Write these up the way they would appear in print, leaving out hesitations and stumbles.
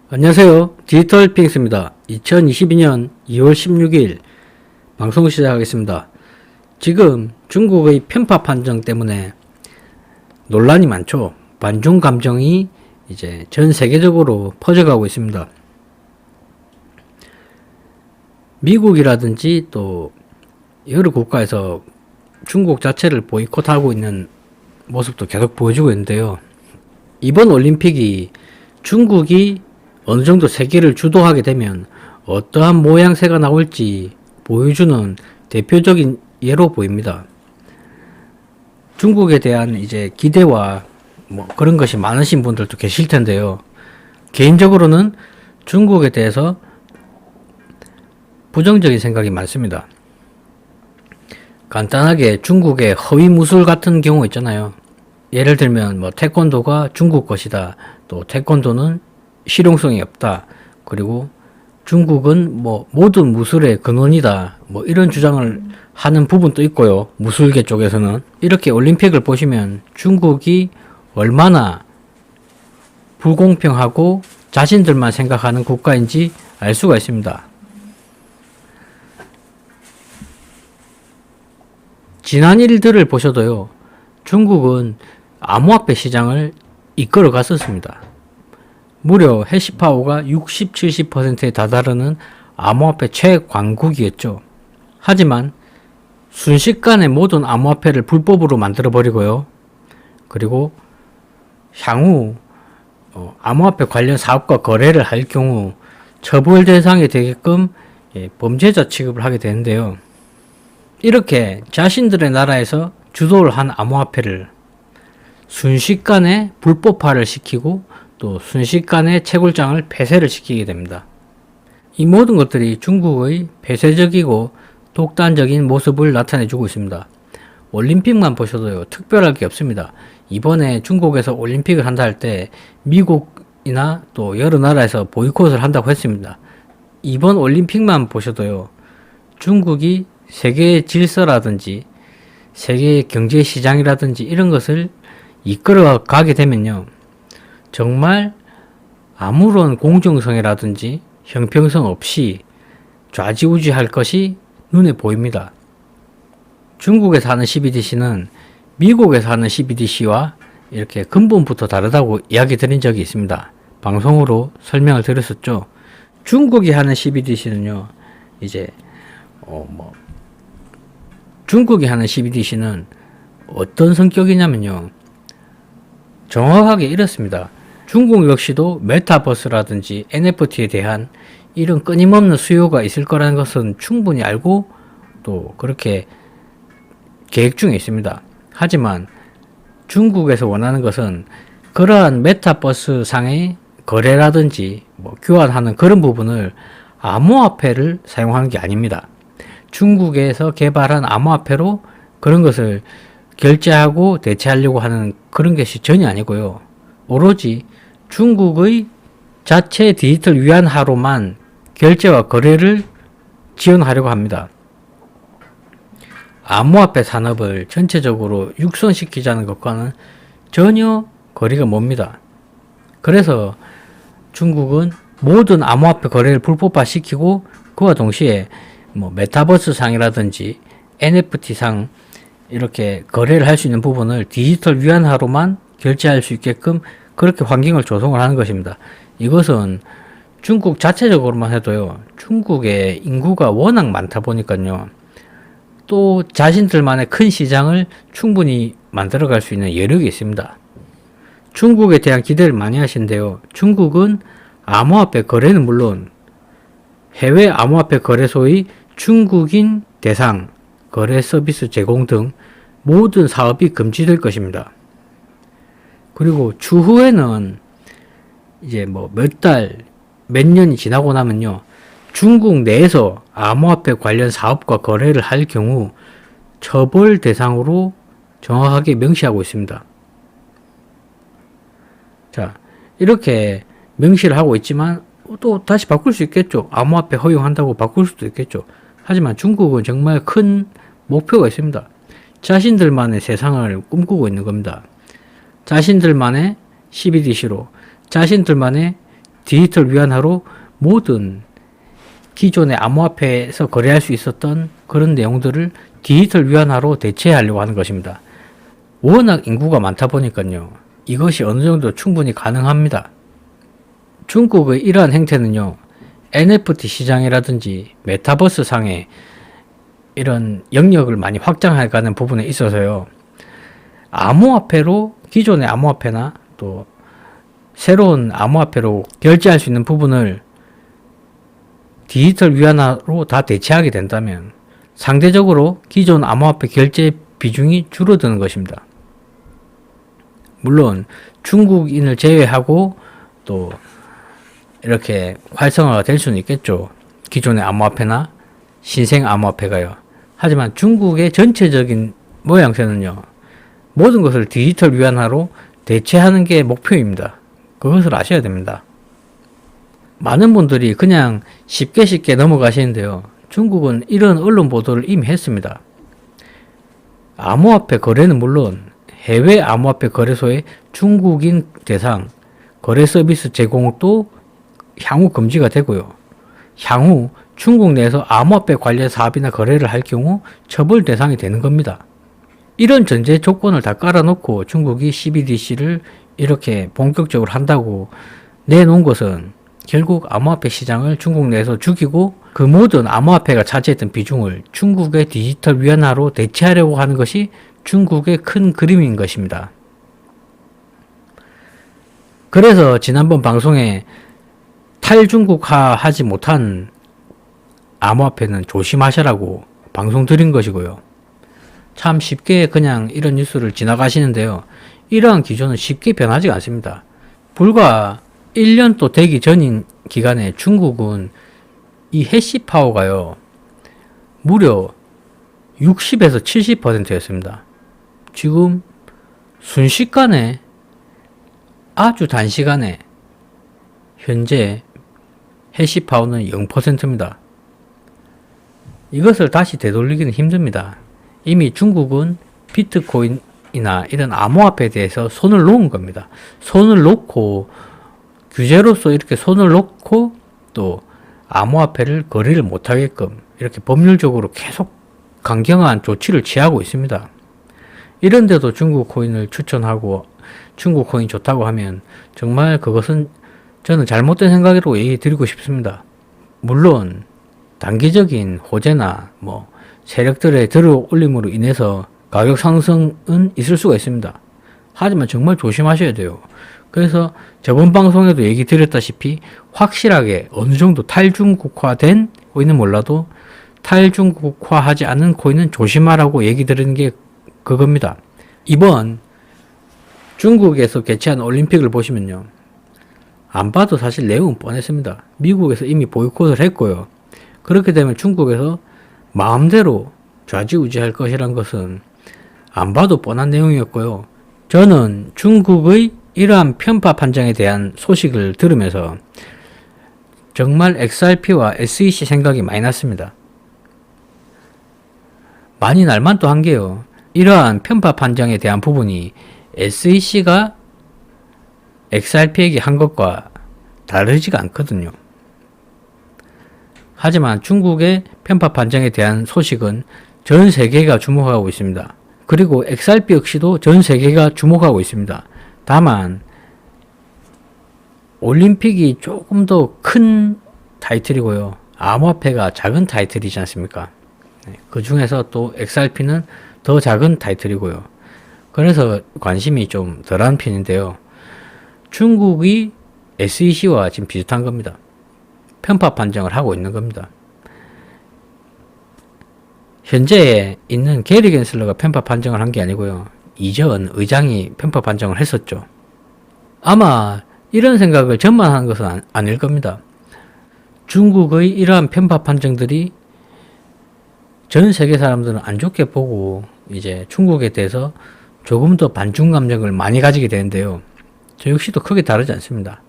안녕하세요. 디지털 핑스입니다. 2022년 2월 16일 방송 시작하겠습니다. 지금 중국의 편파 판정 때문에 논란이 많죠. 반중 감정이 이제 전 세계적으로 퍼져가고 있습니다. 미국이라든지 또 여러 국가에서 중국 자체를 보이콧하고 있는 모습도 계속 보여주고 있는데요. 이번 올림픽이 중국이 어느 정도 세계를 주도하게 되면 어떠한 모양새가 나올지 보여주는 대표적인 예로 보입니다. 중국에 대한 이제 기대와 뭐 그런 것이 많으신 분들도 계실 텐데요. 개인적으로는 중국에 대해서 부정적인 생각이 많습니다. 간단하게 중국의 허위 무술 같은 경우 있잖아요. 예를 들면 뭐 태권도가 중국 것이다. 또 태권도는 실용성이 없다. 그리고 중국은 뭐 모든 무술의 근원이다. 뭐 이런 주장을 하는 부분도 있고요. 무술계 쪽에서는. 이렇게 올림픽을 보시면 중국이 얼마나 불공평하고 자신들만 생각하는 국가인지 알 수가 있습니다. 지난 일들을 보셔도요. 중국은 암호화폐 시장을 이끌어 갔었습니다. 무려 해시파워가 60, 70%에 다다르는 암호화폐 최강국이었죠. 하지만 순식간에 모든 암호화폐를 불법으로 만들어버리고요. 그리고 향후 암호화폐 관련 사업과 거래를 할 경우 처벌 대상이 되게끔 범죄자 취급을 하게 되는데요. 이렇게 자신들의 나라에서 주도를 한 암호화폐를 순식간에 불법화를 시키고 또 순식간에 채굴장을 폐쇄를 시키게 됩니다. 이 모든 것들이 중국의 폐쇄적이고 독단적인 모습을 나타내주고 있습니다. 올림픽만 보셔도요, 특별할 게 없습니다. 이번에 중국에서 올림픽을 한다 할 때 미국이나 또 여러 나라에서 보이콧을 한다고 했습니다. 이번 올림픽만 보셔도요, 중국이 세계의 질서라든지 세계의 경제 시장이라든지 이런 것을 이끌어 가게 되면요, 정말 아무런 공정성이라든지 형평성 없이 좌지우지할 것이 눈에 보입니다. 중국에서 하는 CBDC는 미국에서 하는 CBDC와 이렇게 근본부터 다르다고 이야기 드린 적이 있습니다. 방송으로 설명을 드렸었죠. 중국이 하는 CBDC는요, 이제 중국이 하는 CBDC는 어떤 성격이냐면요, 정확하게 이렇습니다. 중국 역시도 메타버스라든지 NFT에 대한 이런 끊임없는 수요가 있을 거라는 것은 충분히 알고 또 그렇게 계획 중에 있습니다. 하지만 중국에서 원하는 것은 그러한 메타버스 상의 거래라든지 교환하는 그런 부분을 암호화폐를 사용하는 게 아닙니다. 중국에서 개발한 암호화폐로 그런 것을 결제하고 대체하려고 하는 그런 것이 전혀 아니고요. 오로지 중국의 자체 디지털 위안화로만 결제와 거래를 지원하려고 합니다. 암호화폐 산업을 전체적으로 육성시키자는 것과는 전혀 거리가 멉니다. 그래서 중국은 모든 암호화폐 거래를 불법화시키고 그와 동시에 메타버스 상이라든지 NFT 상 이렇게 거래를 할 수 있는 부분을 디지털 위안화로만 결제할 수 있게끔 그렇게 환경을 조성을 하는 것입니다. 이것은 중국 자체적으로만 해도요, 중국의 인구가 워낙 많다 보니까요, 또 자신들만의 큰 시장을 충분히 만들어갈 수 있는 여력이 있습니다. 중국에 대한 기대를 많이 하신데요, 중국은 암호화폐 거래는 물론 해외 암호화폐 거래소의 중국인 대상 거래 서비스 제공 등 모든 사업이 금지될 것입니다. 그리고 추후에는 이제 몇 달, 몇 년이 지나고 나면요, 중국 내에서 암호화폐 관련 사업과 거래를 할 경우 처벌 대상으로 정확하게 명시하고 있습니다. 자, 이렇게 명시를 하고 있지만 또 다시 바꿀 수 있겠죠. 암호화폐 허용한다고 바꿀 수도 있겠죠. 하지만 중국은 정말 큰 목표가 있습니다. 자신들만의 세상을 꿈꾸고 있는 겁니다. 자신들만의 CBDC로 자신들만의 디지털 위안화로 모든 기존의 암호화폐에서 거래할 수 있었던 그런 내용들을 디지털 위안화로 대체하려고 하는 것입니다. 워낙 인구가 많다 보니까요. 이것이 어느 정도 충분히 가능합니다. 중국의 이러한 행태는요. NFT 시장이라든지 메타버스 상에 이런 영역을 많이 확장해가는 부분에 있어서요. 암호화폐로 기존의 암호화폐나 또 새로운 암호화폐로 결제할 수 있는 부분을 디지털 위안화로 다 대체하게 된다면 상대적으로 기존 암호화폐 결제 비중이 줄어드는 것입니다. 물론 중국인을 제외하고 또 이렇게 활성화가 될 수는 있겠죠. 기존의 암호화폐나 신생 암호화폐가요. 하지만 중국의 전체적인 모양새는요. 모든 것을 디지털 위안화로 대체하는 게 목표입니다. 그것을 아셔야 됩니다. 많은 분들이 그냥 쉽게 넘어가시는데요. 중국은 이런 언론 보도를 이미 했습니다. 암호화폐 거래는 물론 해외 암호화폐 거래소의 중국인 대상 거래 서비스 제공도 향후 금지가 되고요. 향후 중국 내에서 암호화폐 관련 사업이나 거래를 할 경우 처벌 대상이 되는 겁니다. 이런 전제 조건을 다 깔아놓고 중국이 CBDC를 이렇게 본격적으로 한다고 내놓은 것은 결국 암호화폐 시장을 중국 내에서 죽이고 그 모든 암호화폐가 차지했던 비중을 중국의 디지털 위안화로 대체하려고 하는 것이 중국의 큰 그림인 것입니다. 그래서 지난번 방송에 탈중국화 하지 못한 암호화폐는 조심하시라고 방송 드린 것이고요. 참 쉽게 그냥 이런 뉴스를 지나가시는데요. 이러한 기조는 쉽게 변하지 않습니다. 불과 1년도 되기 전인 기간에 중국은 이 해시 파워가요. 무려 60에서 70%였습니다. 지금 순식간에 아주 단시간에 현재 해시 파워는 0%입니다. 이것을 다시 되돌리기는 힘듭니다. 이미 중국은 비트코인이나 이런 암호화폐에 대해서 손을 놓은 겁니다. 손을 놓고 규제로서 이렇게 손을 놓고 또 암호화폐를 거래를 못하게끔 이렇게 법률적으로 계속 강경한 조치를 취하고 있습니다. 이런데도 중국 코인을 추천하고 중국 코인 좋다고 하면 정말 그것은 저는 잘못된 생각이라고 얘기 드리고 싶습니다. 물론 단기적인 호재나 세력들의 들어올림으로 인해서 가격 상승은 있을 수가 있습니다. 하지만 정말 조심하셔야 돼요. 그래서 저번 방송에도 얘기 드렸다시피 확실하게 어느 정도 탈중국화된 코인은 몰라도 탈중국화하지 않은 코인은 조심하라고 얘기 드리는 게 그겁니다. 이번 중국에서 개최한 올림픽을 보시면요. 안 봐도 사실 내용은 뻔했습니다. 미국에서 이미 보이콧을 했고요. 그렇게 되면 중국에서 마음대로 좌지우지할 것이란 것은 안 봐도 뻔한 내용이었고요. 저는 중국의 이러한 편파 판정에 대한 소식을 들으면서 정말 XRP와 SEC 생각이 많이 났습니다. 많이 날만도 한 게요. 이러한 편파 판정에 대한 부분이 SEC가 XRP에게 한 것과 다르지가 않거든요. 하지만 중국의 편파 판정에 대한 소식은 전 세계가 주목하고 있습니다. 그리고 XRP 역시도 전 세계가 주목하고 있습니다. 다만 올림픽이 조금 더 큰 타이틀이고요. 암호화폐가 작은 타이틀이지 않습니까? 그 중에서 또 XRP는 더 작은 타이틀이고요. 그래서 관심이 좀 덜한 편인데요. 중국이 SEC와 지금 비슷한 겁니다. 편파 판정을 하고 있는 겁니다. 현재 있는 게리 겐슬러가 편파 판정을 한 게 아니고요. 이전 의장이 편파 판정을 했었죠. 아마 이런 생각을 저만 하는 것은 아닐 겁니다. 중국의 이러한 편파 판정들이 전 세계 사람들은 안 좋게 보고 이제 중국에 대해서 조금 더 반중 감정을 많이 가지게 되는데요. 저 역시도 크게 다르지 않습니다.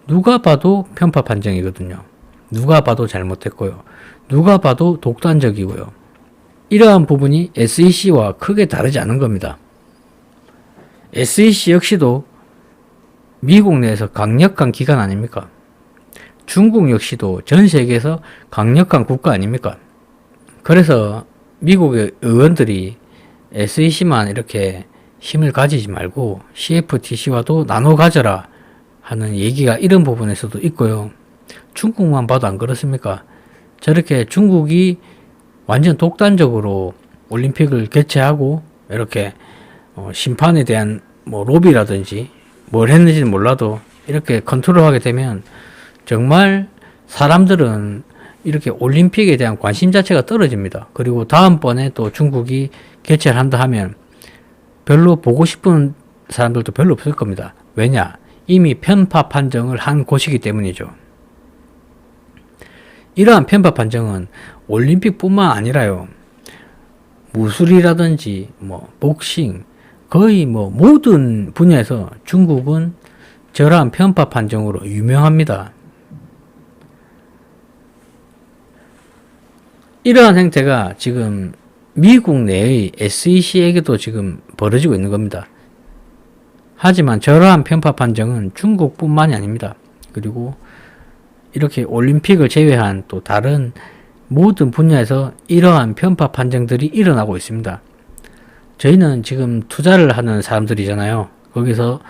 누가 봐도 편파 판정이거든요. 누가 봐도 잘못했고요. 누가 봐도 독단적이고요. 이러한 부분이 SEC와 크게 다르지 않은 겁니다. SEC 역시도 미국 내에서 강력한 기관 아닙니까? 중국 역시도 전 세계에서 강력한 국가 아닙니까? 그래서 미국의 의원들이 SEC만 이렇게 힘을 가지지 말고 CFTC와도 나눠 가져라 하는 얘기가 이런 부분에서도 있고요. 중국만 봐도 안 그렇습니까? 저렇게 중국이 완전 독단적으로 올림픽을 개최하고 이렇게 심판에 대한 뭐 로비라든지 뭘 했는지는 몰라도 이렇게 컨트롤하게 되면 정말 사람들은 이렇게 올림픽에 대한 관심 자체가 떨어집니다. 그리고 다음번에 또 중국이 개최를 한다 하면 별로 보고 싶은 사람들도 별로 없을 겁니다. 왜냐? 이미 편파 판정을 한 곳이기 때문이죠. 이러한 편파 판정은 올림픽뿐만 아니라요. 무술이라든지 뭐 복싱 거의 뭐 모든 분야에서 중국은 저러한 편파 판정으로 유명합니다. 이러한 행태가 지금 미국 내의 SEC에게도 지금 벌어지고 있는 겁니다. 하지만 저러한 편파 판정은 중국뿐만이 아닙니다. 그리고 이렇게 올림픽을 제외한 또 다른 모든 분야에서 이러한 편파 판정들이 일어나고 있습니다. 저희는 지금 투자를 하는 사람들이잖아요. 거기서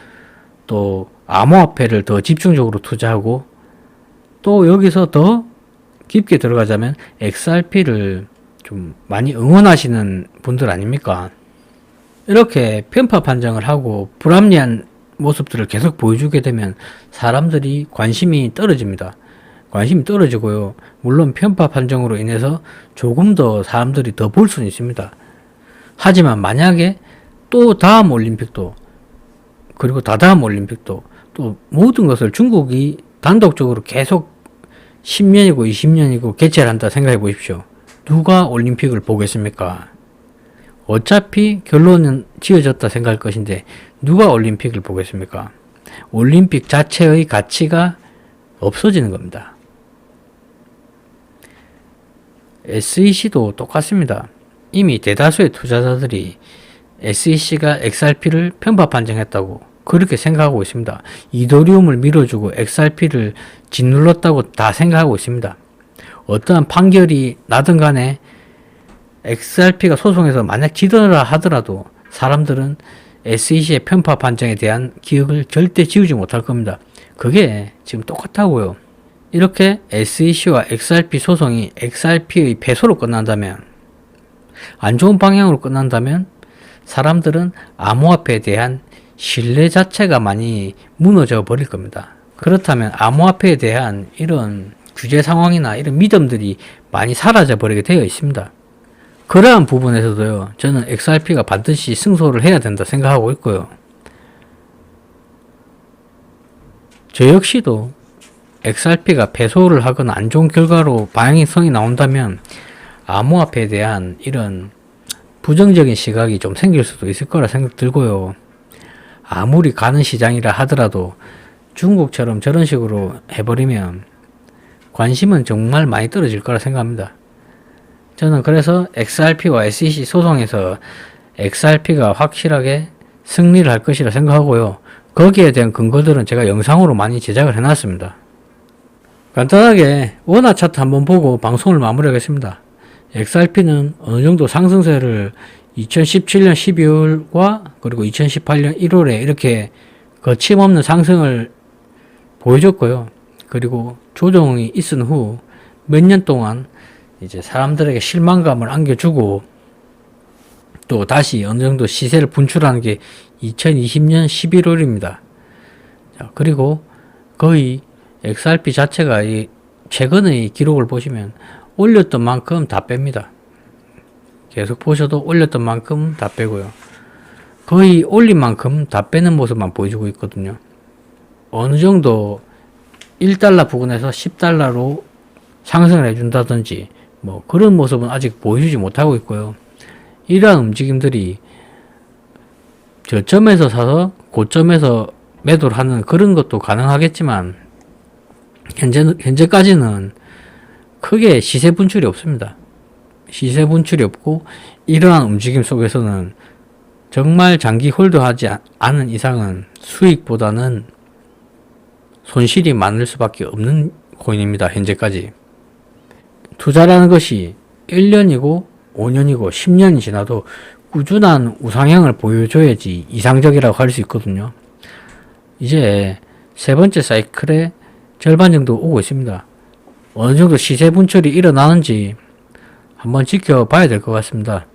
또 암호화폐를 더 집중적으로 투자하고 또 여기서 더 깊게 들어가자면 XRP를 좀 많이 응원하시는 분들 아닙니까? 이렇게 편파 판정을 하고 불합리한 모습들을 계속 보여주게 되면 사람들이 관심이 떨어집니다. 관심이 떨어지고요. 물론 편파 판정으로 인해서 조금 더 사람들이 더 볼 수는 있습니다. 하지만 만약에 또 다음 올림픽도 그리고 다다음 올림픽도 또 모든 것을 중국이 단독적으로 계속 10년이고 20년이고 개최를 한다 생각해 보십시오. 누가 올림픽을 보겠습니까? 어차피 결론은 지어졌다 생각할 것인데 누가 올림픽을 보겠습니까? 올림픽 자체의 가치가 없어지는 겁니다. SEC도 똑같습니다. 이미 대다수의 투자자들이 SEC가 XRP를 편파 판정했다고 그렇게 생각하고 있습니다. 이더리움을 밀어주고 XRP를 짓눌렀다고 다 생각하고 있습니다. 어떠한 판결이 나든 간에 XRP가 소송에서 만약 지더라 하더라도 사람들은 SEC의 편파 판정에 대한 기억을 절대 지우지 못할 겁니다. 그게 지금 똑같다고요. 이렇게 SEC와 XRP 소송이 XRP의 패소로 끝난다면, 안 좋은 방향으로 끝난다면 사람들은 암호화폐에 대한 신뢰 자체가 많이 무너져 버릴 겁니다. 그렇다면 암호화폐에 대한 이런 규제 상황이나 이런 믿음들이 많이 사라져 버리게 되어 있습니다. 그러한 부분에서도요, 저는 XRP가 반드시 승소를 해야 된다 생각하고 있고요. 저 역시도 XRP가 패소를 하거나 안 좋은 결과로 방향성이 나온다면 암호화폐에 대한 이런 부정적인 시각이 좀 생길 수도 있을 거라 생각 들고요. 아무리 가는 시장이라 하더라도 중국처럼 저런 식으로 해버리면 관심은 정말 많이 떨어질 거라 생각합니다. 저는 그래서 XRP와 SEC 소송에서 XRP가 확실하게 승리를 할 것이라 생각하고요. 거기에 대한 근거들은 제가 영상으로 많이 제작을 해놨습니다. 간단하게 원화 차트 한번 보고 방송을 마무리하겠습니다. XRP는 어느 정도 상승세를 2017년 12월과 그리고 2018년 1월에 이렇게 거침없는 상승을 보여줬고요. 그리고 조정이 있은 후 몇 년 동안 이제 사람들에게 실망감을 안겨주고 또 다시 어느 정도 시세를 분출하는 게 2020년 11월입니다. 자, 그리고 거의 XRP 자체가 이 최근의 기록을 보시면 올렸던 만큼 다 뺍니다. 계속 보셔도 올렸던 만큼 다 빼고요. 거의 올린 만큼 다 빼는 모습만 보여주고 있거든요. 어느 정도 1달러 부근에서 10달러로 상승을 해준다든지 뭐 그런 모습은 아직 보여주지 못하고 있고요. 이러한 움직임들이 저점에서 사서 고점에서 매도를 하는 그런 것도 가능하겠지만 현재까지는 크게 시세 분출이 없습니다. 시세 분출이 없고 이러한 움직임 속에서는 정말 장기 홀드하지 않은 이상은 수익보다는 손실이 많을 수밖에 없는 코인입니다. 현재까지. 투자라는 것이 1년이고 5년이고 10년이 지나도 꾸준한 우상향을 보여줘야지 이상적이라고 할 수 있거든요. 이제 세 번째 사이클의 절반 정도 오고 있습니다. 어느 정도 시세 분출이 일어나는지 한번 지켜봐야 될 것 같습니다.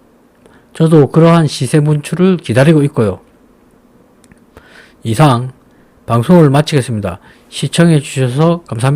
저도 그러한 시세 분출을 기다리고 있고요. 이상 방송을 마치겠습니다. 시청해 주셔서 감사합니다.